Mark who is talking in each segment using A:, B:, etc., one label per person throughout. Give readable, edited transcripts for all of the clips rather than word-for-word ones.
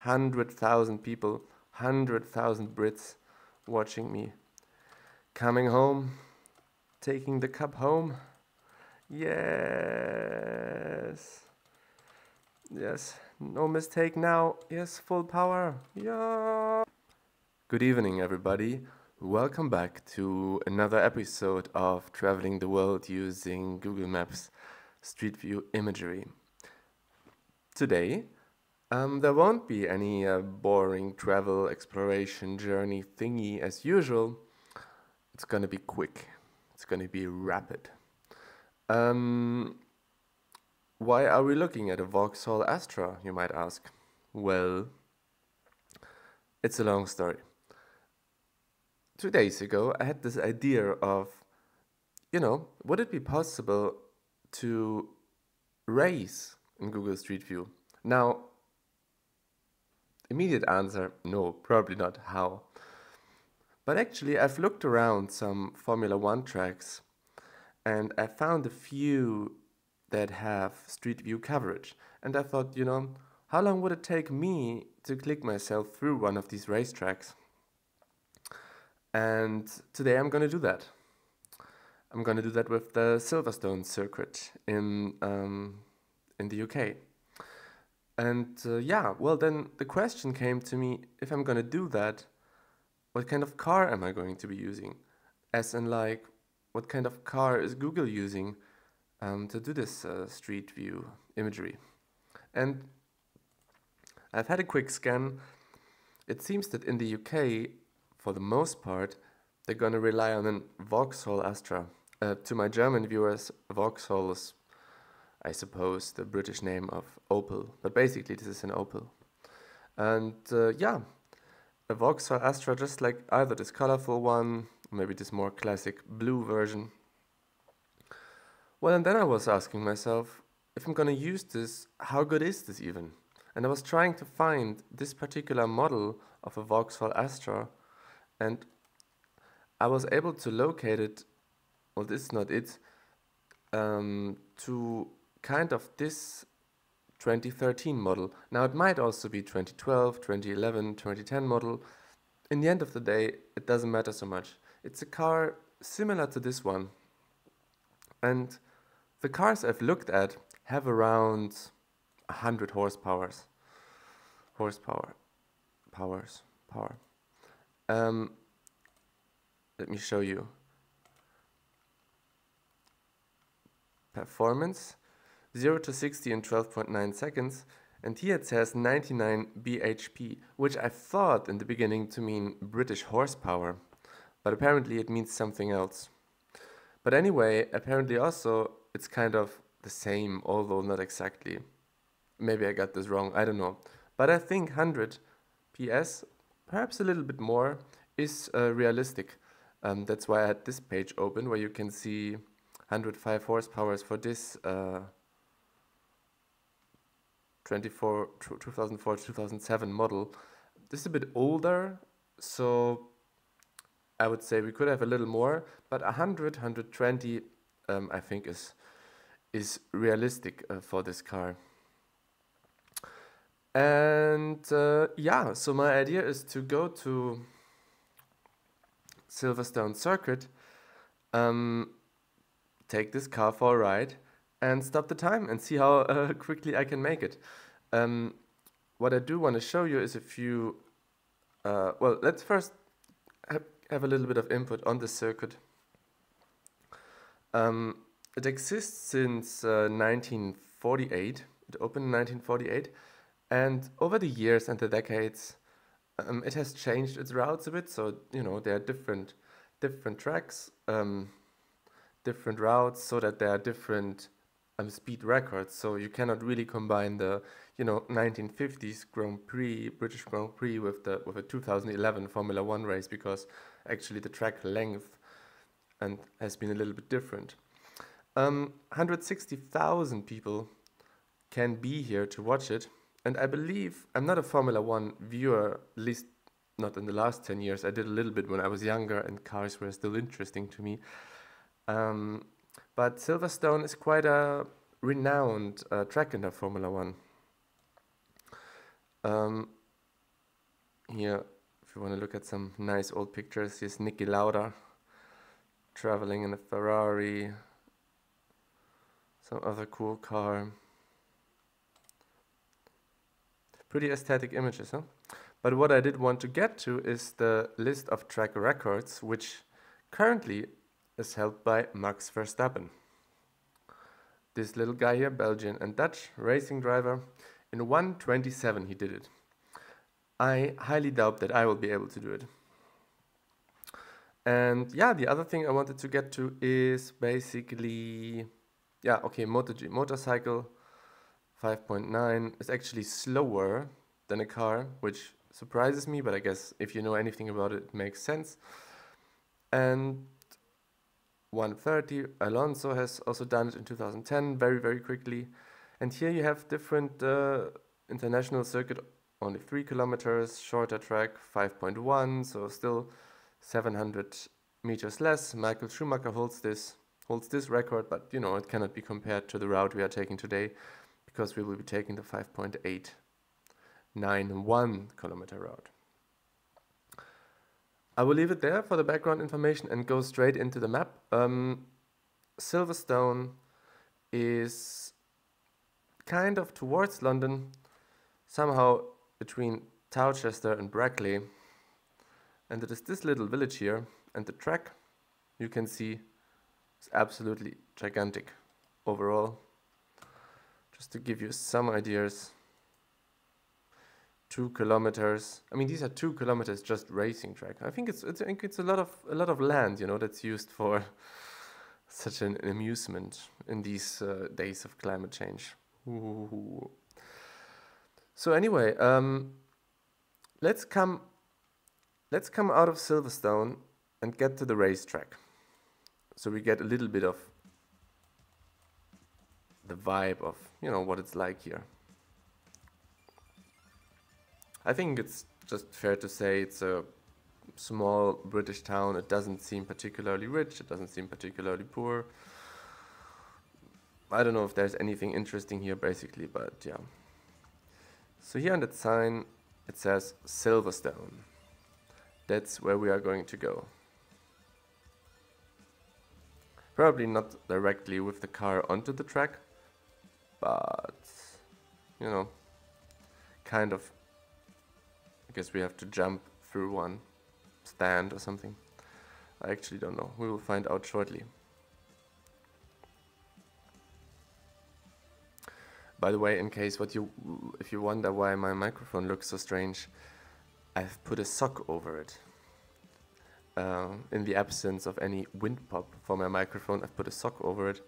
A: 100,000 people, 100,000 Brits watching me. Coming home, taking the cup home. Yes. Yes, no mistake now. Yes, full power. Yeah. Good evening, everybody. Welcome back to another episode of Traveling the World using Google Maps Street View imagery. Today, there won't be any boring travel exploration journey thingy as usual. It's gonna be quick. It's gonna be rapid. Why are we looking at a Vauxhall Astra, you might ask? Well, it's a long story. 2 days ago, I had this idea of, would it be possible to race in Google Street View? Now, immediate answer, no, probably not. How? But actually, I've looked around some Formula One tracks and I found a few that have Street View coverage. And I thought, how long would it take me to click myself through one of these racetracks? And today I'm going to do that. I'm going to do that with the Silverstone circuit in the UK. And then the question came to me, if I'm going to do that, what kind of car am I going to be using? As in, like, what kind of car is Google using to do this Street View imagery? And I've had a quick scan. It seems that in the UK, for the most part, they're going to rely on a Vauxhall Astra. To my German viewers, Vauxhall is, I suppose, the British name of Opel. But basically, this is an Opel. And a Vauxhall Astra, just like either this colorful one, maybe this more classic blue version. Well, and then I was asking myself, if I'm going to use this, how good is this even? And I was trying to find this particular model of a Vauxhall Astra, and I was able to locate it, well, this is not it, to kind of this 2013 model. Now, it might also be 2012, 2011, 2010 model. In the end of the day, it doesn't matter so much. It's a car similar to this one. And the cars I've looked at have around 100 horsepower. Let me show you. Performance, 0 to 60 in 12.9 seconds. And here it says 99 bhp, which I thought in the beginning to mean British horsepower. But apparently it means something else. But anyway, apparently also it's kind of the same, although not exactly. Maybe I got this wrong, I don't know. But I think 100 PS, perhaps a little bit more, is realistic. That's why I had this page open, where you can see 105 horsepower for this 2004-2007 model. This is a bit older, so I would say we could have a little more, but 100, 120 I think is realistic for this car. And so my idea is to go to Silverstone circuit, take this car for a ride and stop the time and see how quickly I can make it. What I do want to show you is a few, well, let's first have a little bit of input on the circuit. It exists since 1948. It opened in 1948, and over the years and the decades, it has changed its routes a bit. So there are different tracks, different routes, so that there are different speed records. So you cannot really combine the 1950s Grand Prix, British Grand Prix, with a 2011 Formula One race, because actually the track length and has been a little bit different. 160,000 people can be here to watch it, and I believe, I'm not a Formula One viewer, at least not in the last 10 years. I did a little bit when I was younger and cars were still interesting to me. But Silverstone is quite a renowned track in the Formula One. here, if you want to look at some nice old pictures, here's Niki Lauda traveling in a Ferrari, some other cool car. Pretty aesthetic images, huh? But what I did want to get to is the list of track records, which currently is held by Max Verstappen. This little guy here, Belgian and Dutch racing driver, in 1:27 he did it. I highly doubt that I will be able to do it. And yeah, the other thing I wanted to get to is basically, yeah, okay, MotoG, motorcycle 5.9 is actually slower than a car, which surprises me, but I guess if you know anything about it, it makes sense. And 1:30, Alonso has also done it in 2010, very, very quickly. And here you have different international circuit, only 3 kilometers, shorter track, 5.1, so still 700 meters less. Michael Schumacher holds this record, but you know, it cannot be compared to the route we are taking today, because we will be taking the 5.891 kilometer route. I will leave it there for the background information and go straight into the map. Silverstone is kind of towards London, somehow between Towcester and Brackley. And it is this little village here, and the track, you can see, is absolutely gigantic overall. Just to give you some ideas, 2 kilometers. I mean, these are 2 kilometers just racing track. I think it's a lot of land, you know, that's used for such an amusement in these days of climate change. Ooh. So anyway, let's come out of Silverstone and get to the racetrack, so we get a little bit of the vibe of, you know, what it's like here. I think it's just fair to say it's a small British town. It doesn't seem particularly rich, it doesn't seem particularly poor. I don't know if there's anything interesting here basically, but yeah. So here on that sign it says Silverstone. That's where we are going to go. Probably not directly with the car onto the track, but, you know, kind of. I guess we have to jump through one stand or something. I actually don't know. We will find out shortly. By the way, in case if you wonder why my microphone looks so strange, I've put a sock over it. In the absence of any wind pop for my microphone, I've put a sock over it,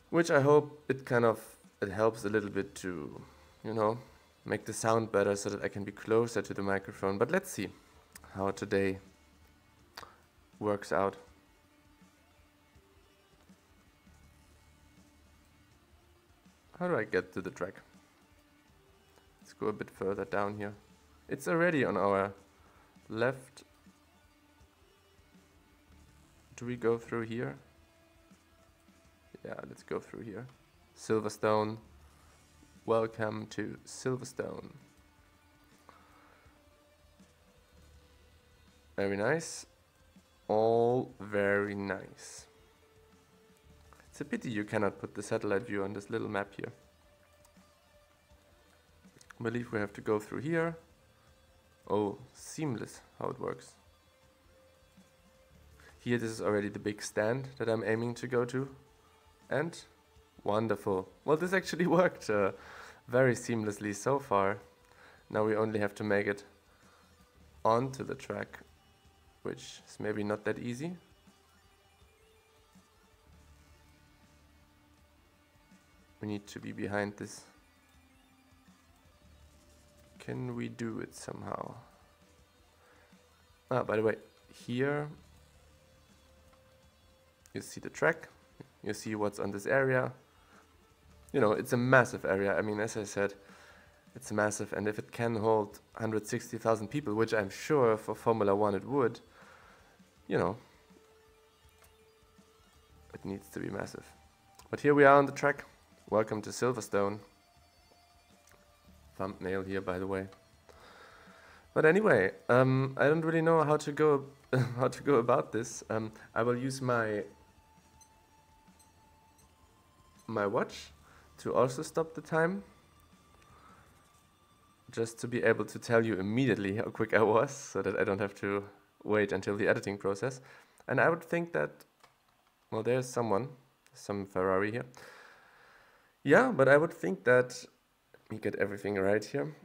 A: which I hope it helps a little bit to, you know, make the sound better so that I can be closer to the microphone. But let's see how today works out. How do I get to the track? Let's go a bit further down here. It's already on our left. Do we go through here? Yeah, let's go through here. Silverstone. Welcome to Silverstone. Very nice. All very nice. It's a pity you cannot put the satellite view on this little map here. I believe we have to go through here. Oh, seamless how it works. Here, this is already the big stand that I'm aiming to go to. And wonderful. Well, this actually worked very seamlessly so far. Now we only have to make it onto the track, which is maybe not that easy. We need to be behind this. Can we do it somehow? Ah, by the way, here you see the track, you see what's on this area. You know, it's a massive area. I mean, as I said, it's massive, and if it can hold 160,000 people, which I'm sure for Formula One it would, you know, it needs to be massive. But here we are on the track. Welcome to Silverstone. Thumbnail here, by the way. But anyway, I don't really know how to go how to go about this. I will use my watch to also stop the time, just to be able to tell you immediately how quick I was, so that I don't have to wait until the editing process. And I would think that, well, there's some Ferrari here. Yeah, but I would think that, let me get everything right here.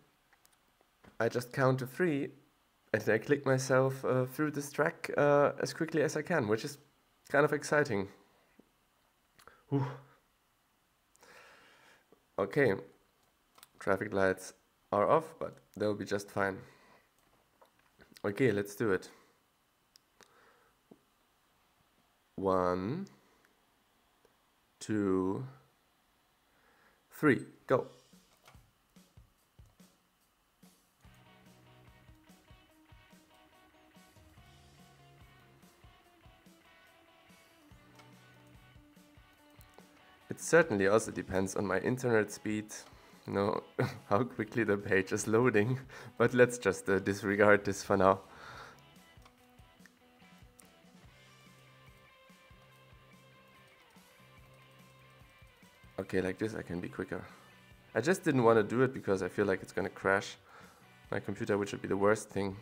A: I just count to 3 and I click myself through this track as quickly as I can, which is kind of exciting. Whew. Okay, traffic lights are off, but they'll be just fine. Okay, let's do it. 1, 2, 3, go. It certainly also depends on my internet speed, you know, how quickly the page is loading, but let's just disregard this for now. Okay, like this I can be quicker. I just didn't want to do it because I feel like it's gonna crash my computer, which would be the worst thing.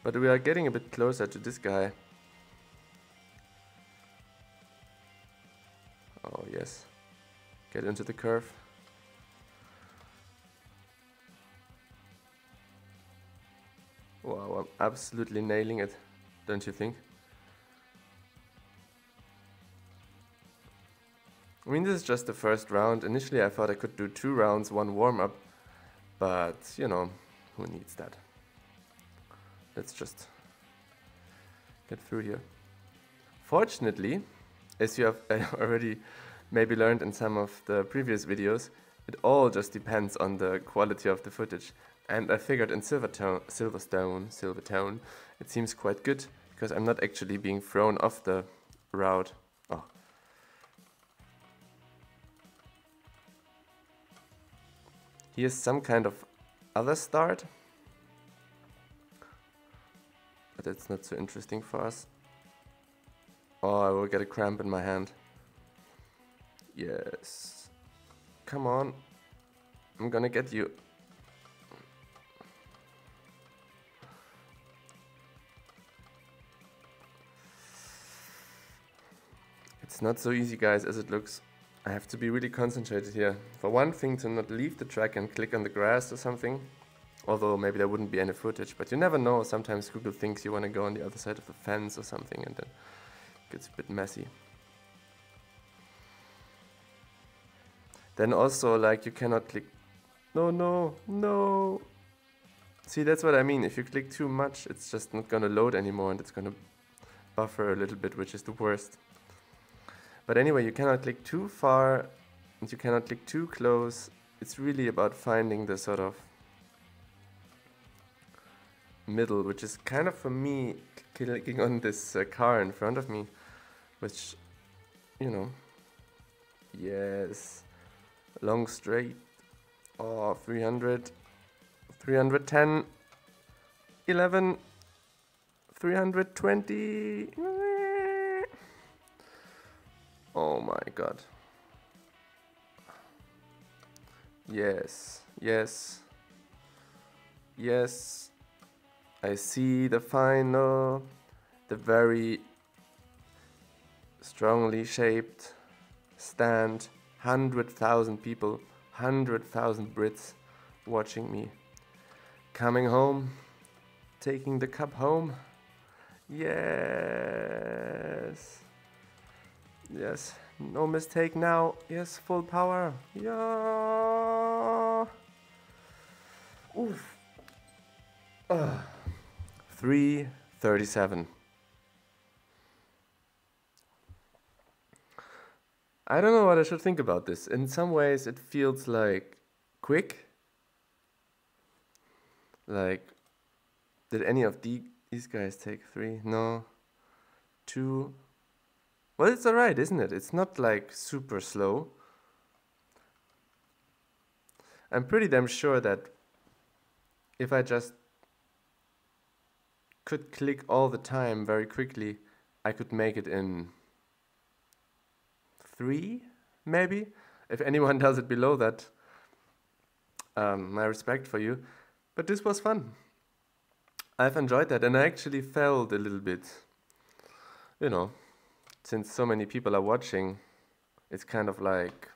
A: But we are getting a bit closer to this guy. Oh yes, get into the curve. Wow, I'm absolutely nailing it, don't you think? I mean, this is just the first round. Initially I thought I could do 2 rounds, 1 warm-up, but you know, who needs that? Let's just get through here. Fortunately, as you have already maybe learned in some of the previous videos, it all just depends on the quality of the footage. And I figured in Silverstone, it seems quite good, because I'm not actually being thrown off the route. Oh. Here's some kind of other start, but it's not so interesting for us. Oh, I will get a cramp in my hand. Yes. Come on. I'm gonna get you. It's not so easy, guys, as it looks. I have to be really concentrated here. For one thing, to not leave the track and click on the grass or something. Although maybe there wouldn't be any footage, but you never know. Sometimes Google thinks you want to go on the other side of the fence or something, and then it gets a bit messy. Then also, like, you cannot click. No, no, no. See, that's what I mean. If you click too much, it's just not gonna load anymore, and it's gonna buffer a little bit, which is the worst. But anyway, you cannot click too far, and you cannot click too close. It's really about finding the sort of middle, which is kind of, for me, clicking on this car in front of me, which, you know, yes, long straight, oh, 300, 310, 11, 320, oh my god, yes, yes, yes, I see the final, the very strongly shaped stand, 100,000 people, 100,000 Brits watching me. Coming home, taking the cup home. Yes. Yes, no mistake now. Yes, full power. Yeah. Oof. 3:37. I don't know what I should think about this. In some ways it feels like quick. Like, did any of these guys take 3? No. 2. Well, it's alright, isn't it? It's not like super slow. I'm pretty damn sure that if I just could click all the time very quickly, I could make it in 3, maybe. If anyone does it below that, my respect for you. But this was fun. I've enjoyed that, and I actually felt a little bit, you know, since so many people are watching, it's kind of like,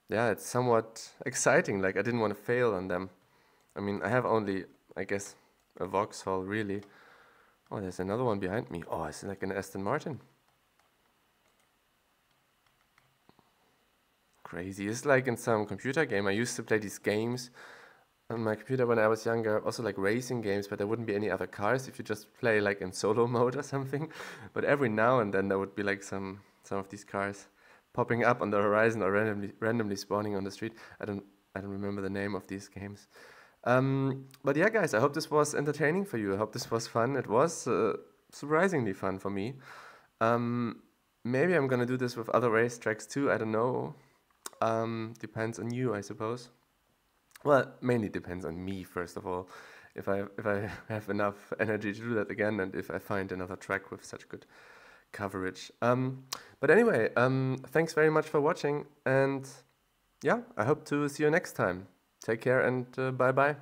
A: yeah, it's somewhat exciting. Like, I didn't want to fail on them. I mean, I have only, I guess, a Vauxhall, really. Oh, there's another one behind me. Oh, it's like an Aston Martin. Crazy. It's like in some computer game. I used to play these games on my computer when I was younger, also like racing games, but there wouldn't be any other cars if you just play like in solo mode or something. But every now and then there would be like some of these cars popping up on the horizon or randomly spawning on the street. I don't remember the name of these games. But yeah, guys, I hope this was entertaining for you. I hope this was fun. It was surprisingly fun for me. Maybe I'm gonna do this with other racetracks too. I don't know. Depends on you, I suppose. Well, mainly depends on me, first of all. If I have enough energy to do that again, and if I find another track with such good coverage. But anyway, thanks very much for watching, and yeah, I hope to see you next time. Take care and bye bye.